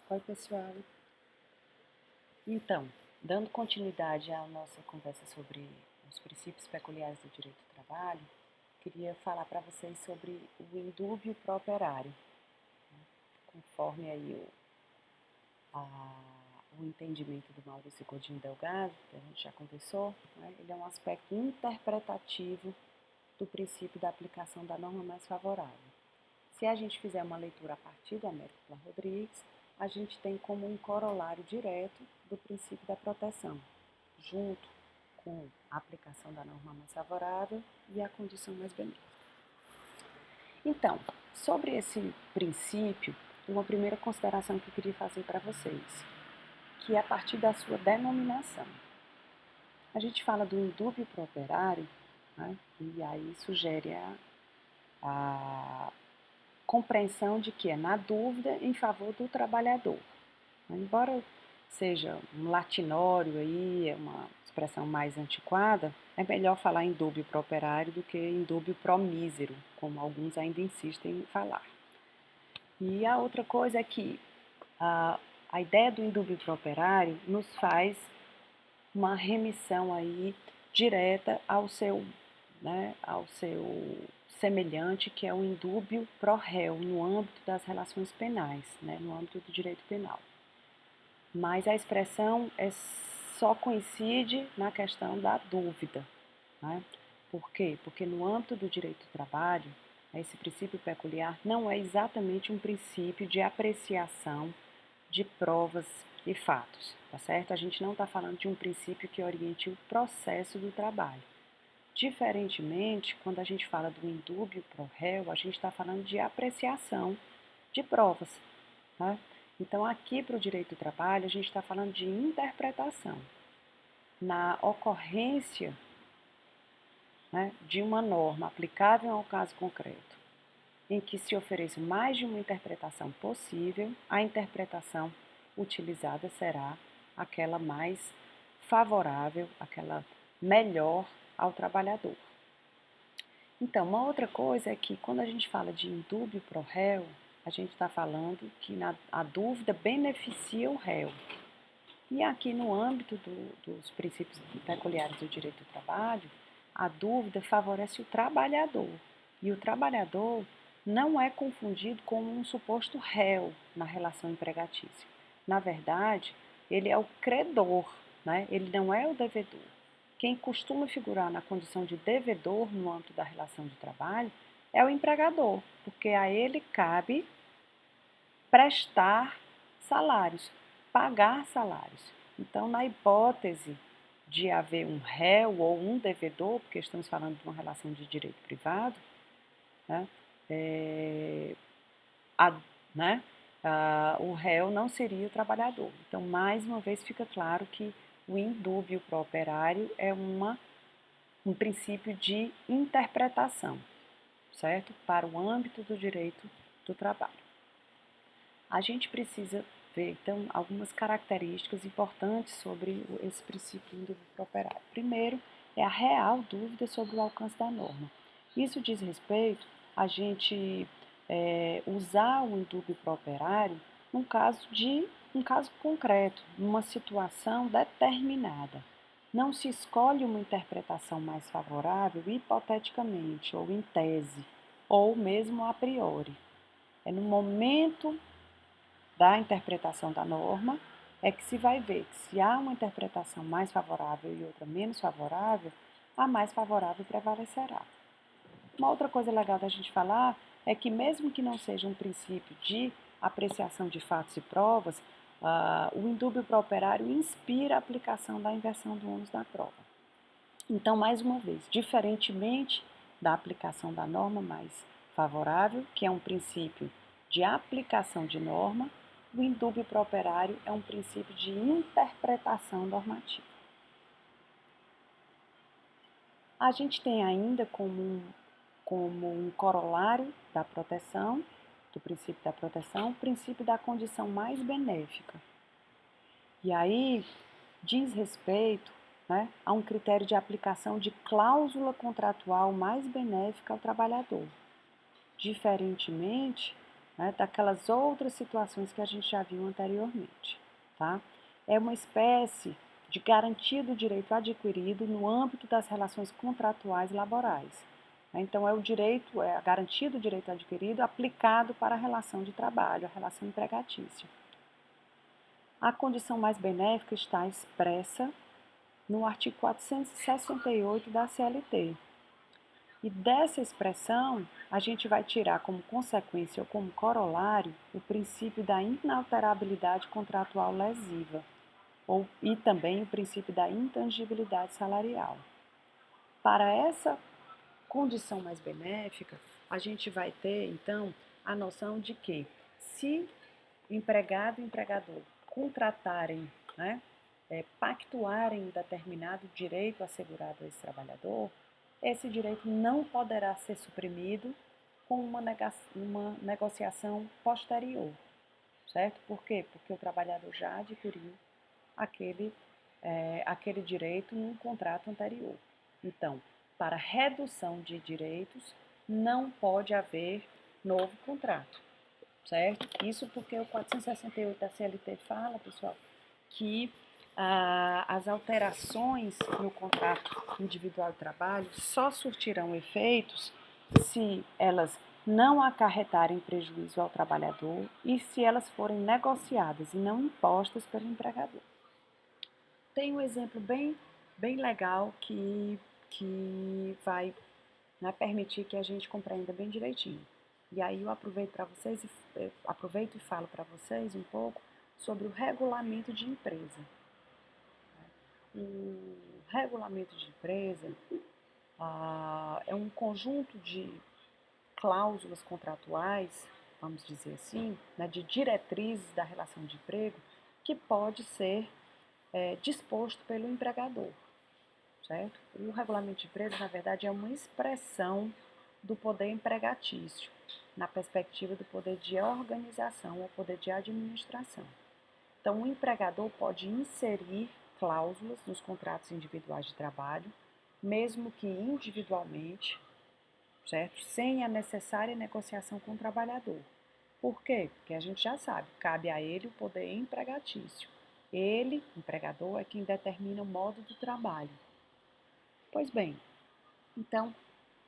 Oi, pessoal. Então, dando continuidade à nossa conversa sobre os princípios peculiares do direito do trabalho, queria falar para vocês sobre o indúbio pro operário, conforme aí o entendimento do Maurício Godinho Delgado, que a gente já conversou, né? Ele é um aspecto interpretativo do princípio da aplicação da norma mais favorável. Se a gente fizer uma leitura a partir do Américo Pla Rodrigues, a gente tem como um corolário direto do princípio da proteção, junto com a aplicação da norma mais favorável e a condição mais benéfica. Então, sobre esse princípio, uma primeira consideração que eu queria fazer para vocês, que é a partir da sua denominação. A gente fala do indúbio pro operário, né, e aí sugere a compreensão de que é na dúvida em favor do trabalhador. Embora seja um latinório aí, é uma expressão mais antiquada, é melhor falar em dúbio pro operário do que em dúbio pro mísero, como alguns ainda insistem em falar. E a outra coisa é que a ideia do indúbio pro operário nos faz uma remissão aí direta ao seu semelhante, que é o indúbio pro réu, no âmbito das relações penais, né, no âmbito do direito penal. Mas a expressão só coincide na questão da dúvida, né? Por quê? Porque no âmbito do direito do trabalho, esse princípio peculiar não é exatamente um princípio de apreciação de provas e fatos, tá certo? A gente não está falando de um princípio que oriente o processo do trabalho. Diferentemente, quando a gente fala do indúbio pro réu, a gente está falando de apreciação de provas, né? Então, aqui para o direito do trabalho, a gente está falando de interpretação. Na ocorrência, né, de uma norma aplicável ao caso concreto, em que se ofereça mais de uma interpretação possível, a interpretação utilizada será aquela mais favorável, aquela melhor ao trabalhador. Então, uma outra coisa é que quando a gente fala de indúbio pro réu, a gente está falando que a dúvida beneficia o réu. E aqui no âmbito dos princípios peculiares do direito do trabalho, a dúvida favorece o trabalhador. E o trabalhador não é confundido com um suposto réu na relação empregatícia. Na verdade, ele é o credor, né? Ele não é o devedor. Quem costuma figurar na condição de devedor no âmbito da relação de trabalho é o empregador, porque a ele cabe prestar salários, pagar salários. Então, na hipótese de haver um réu ou um devedor, porque estamos falando de uma relação de direito privado, né, a, né, o réu não seria o trabalhador. Então, mais uma vez, fica claro que o indúbio pro operário é um princípio de interpretação, certo? Para o âmbito do direito do trabalho. A gente precisa ver, então, algumas características importantes sobre esse princípio do dúvida pro operário. Primeiro, é a real dúvida sobre o alcance da norma. Isso diz respeito a gente usar o indúbio pro operário num um caso concreto, numa situação determinada. Não se escolhe uma interpretação mais favorável hipoteticamente, ou em tese, ou mesmo a priori. É no momento da interpretação da norma é que se vai ver que se há uma interpretação mais favorável e outra menos favorável, a mais favorável prevalecerá. Uma outra coisa legal da gente falar é que mesmo que não seja um princípio de apreciação de fatos e provas, o indúbio pro operário inspira a aplicação da inversão do ônus da prova. Então, mais uma vez, diferentemente da aplicação da norma mais favorável, que é um princípio de aplicação de norma, o indúbio pro operário é um princípio de interpretação normativa. A gente tem ainda como um corolário da proteção, do princípio da proteção, o princípio da condição mais benéfica. E aí diz respeito, né, a um critério de aplicação de cláusula contratual mais benéfica ao trabalhador. Diferentemente né, daquelas outras situações que a gente já viu anteriormente, tá? É uma espécie de garantia do direito adquirido no âmbito das relações contratuais laborais. Então, é a garantia do direito adquirido aplicado para a relação de trabalho, a relação empregatícia. A condição mais benéfica está expressa no artigo 468 da CLT. E dessa expressão, a gente vai tirar como consequência ou como corolário o princípio da inalterabilidade contratual lesiva e também o princípio da intangibilidade salarial. Para essa condição mais benéfica, a gente vai ter, então, a noção de que se empregado e empregador contratarem, né, pactuarem um determinado direito assegurado a esse trabalhador, esse direito não poderá ser suprimido com uma negociação posterior, certo? Por quê? Porque o trabalhador já adquiriu aquele direito num contrato anterior. Então, para redução de direitos, não pode haver novo contrato, certo? Isso porque o 468 da CLT fala, pessoal, que as alterações no contrato individual de trabalho só surtirão efeitos se elas não acarretarem prejuízo ao trabalhador e se elas forem negociadas e não impostas pelo empregador. Tem um exemplo bem legal que vai, né, permitir que a gente compreenda bem direitinho. E aí eu aproveito e falo para vocês um pouco sobre o regulamento de empresa. O regulamento de empresa é um conjunto de cláusulas contratuais, vamos dizer assim, né, de diretrizes da relação de emprego, que pode ser disposto pelo empregador, certo? O regulamento de empresa, na verdade, é uma expressão do poder empregatício, na perspectiva do poder de organização ou poder de administração. Então, o empregador pode inserir cláusulas nos contratos individuais de trabalho, mesmo que individualmente, certo? Sem a necessária negociação com o trabalhador. Por quê? Porque a gente já sabe, cabe a ele o poder empregatício. Ele, empregador, é quem determina o modo do trabalho. Pois bem, então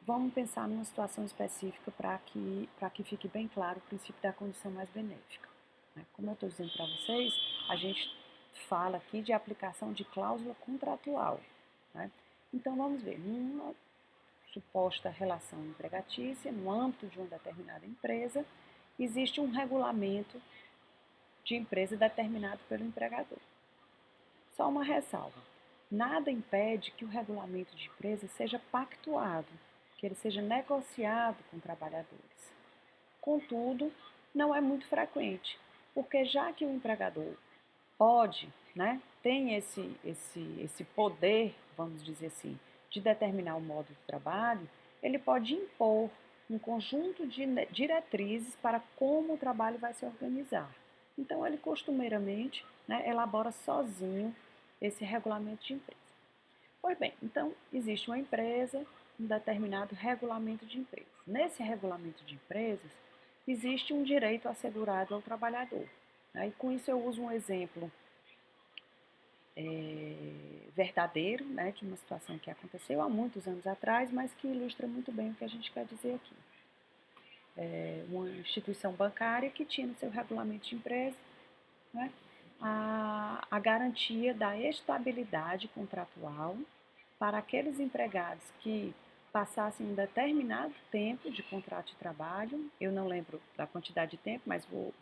vamos pensar numa situação específica para que fique bem claro o princípio da condição mais benéfica. Como eu estou dizendo para vocês, a gente fala aqui de aplicação de cláusula contratual. Né? Então vamos ver, numa suposta relação empregatícia, no âmbito de uma determinada empresa, existe um regulamento de empresa determinado pelo empregador. Só uma ressalva: nada impede que o regulamento de empresa seja pactuado, que ele seja negociado com trabalhadores. Contudo, não é muito frequente, porque já que o empregador pode, né, tem esse poder, vamos dizer assim, de determinar o modo de trabalho, ele pode impor um conjunto de diretrizes para como o trabalho vai se organizar. Então, ele costumeiramente, né, elabora sozinho esse regulamento de empresa. Pois bem, então existe uma empresa, um determinado regulamento de empresa. Nesse regulamento de empresas, existe um direito assegurado ao trabalhador. E com isso eu uso um exemplo verdadeiro, né, de uma situação que aconteceu há muitos anos atrás, mas que ilustra muito bem o que a gente quer dizer aqui. Uma instituição bancária que tinha no seu regulamento de empresa, né, a garantia da estabilidade contratual para aqueles empregados que passassem um determinado tempo de contrato de trabalho. Eu não lembro da quantidade de tempo, mas vou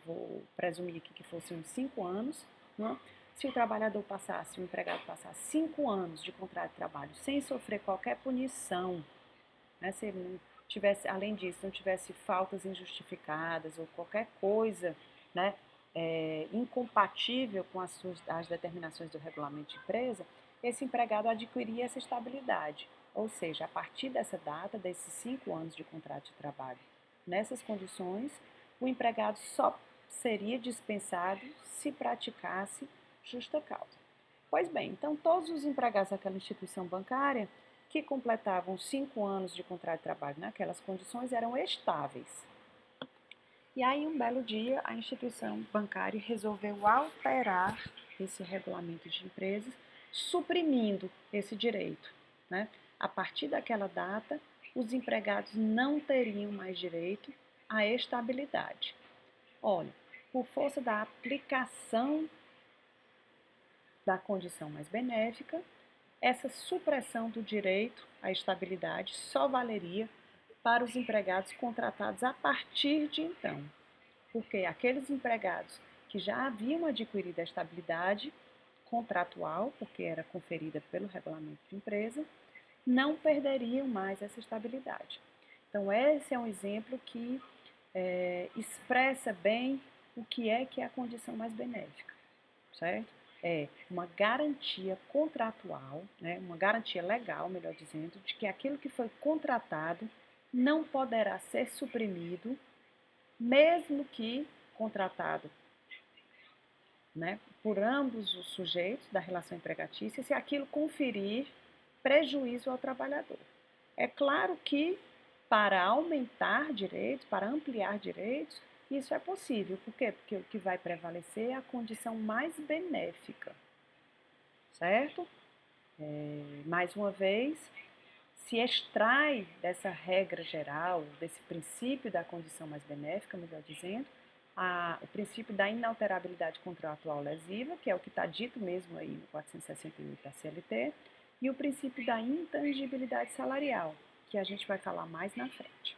presumir aqui que fossem uns 5 anos, né? Se o o empregado passasse 5 anos de contrato de trabalho sem sofrer qualquer punição, né? Se ele não tivesse, além disso, não tivesse faltas injustificadas ou qualquer coisa, né, incompatível com as determinações do regulamento de empresa, esse empregado adquiria essa estabilidade. Ou seja, a partir dessa data, desses 5 anos de contrato de trabalho, nessas condições, o empregado só seria dispensado se praticasse justa causa. Pois bem, então todos os empregados daquela instituição bancária que completavam 5 anos de contrato de trabalho naquelas condições eram estáveis. E aí, um belo dia, a instituição bancária resolveu alterar esse regulamento de empresas, suprimindo esse direito, né? A partir daquela data, os empregados não teriam mais direito à estabilidade. Olha, por força da aplicação da condição mais benéfica, essa supressão do direito à estabilidade só valeria para os empregados contratados a partir de então, porque aqueles empregados que já haviam adquirido a estabilidade contratual, porque era conferida pelo regulamento de empresa, não perderiam mais essa estabilidade. Então, esse é um exemplo que expressa bem o que é a condição mais benéfica, certo? É uma garantia contratual, né, uma garantia legal, melhor dizendo, de que aquilo que foi contratado não poderá ser suprimido, mesmo que contratado, né, por ambos os sujeitos da relação empregatícia, se aquilo conferir prejuízo ao trabalhador. É claro que para aumentar direitos, para ampliar direitos, isso é possível. Por quê? Porque o que vai prevalecer é a condição mais benéfica, certo? Mais uma vez, se extrai dessa regra geral, desse princípio da condição mais benéfica, melhor dizendo, o princípio da inalterabilidade contratual lesiva, que é o que está dito mesmo aí no 468 da CLT, e o princípio da intangibilidade salarial, que a gente vai falar mais na frente.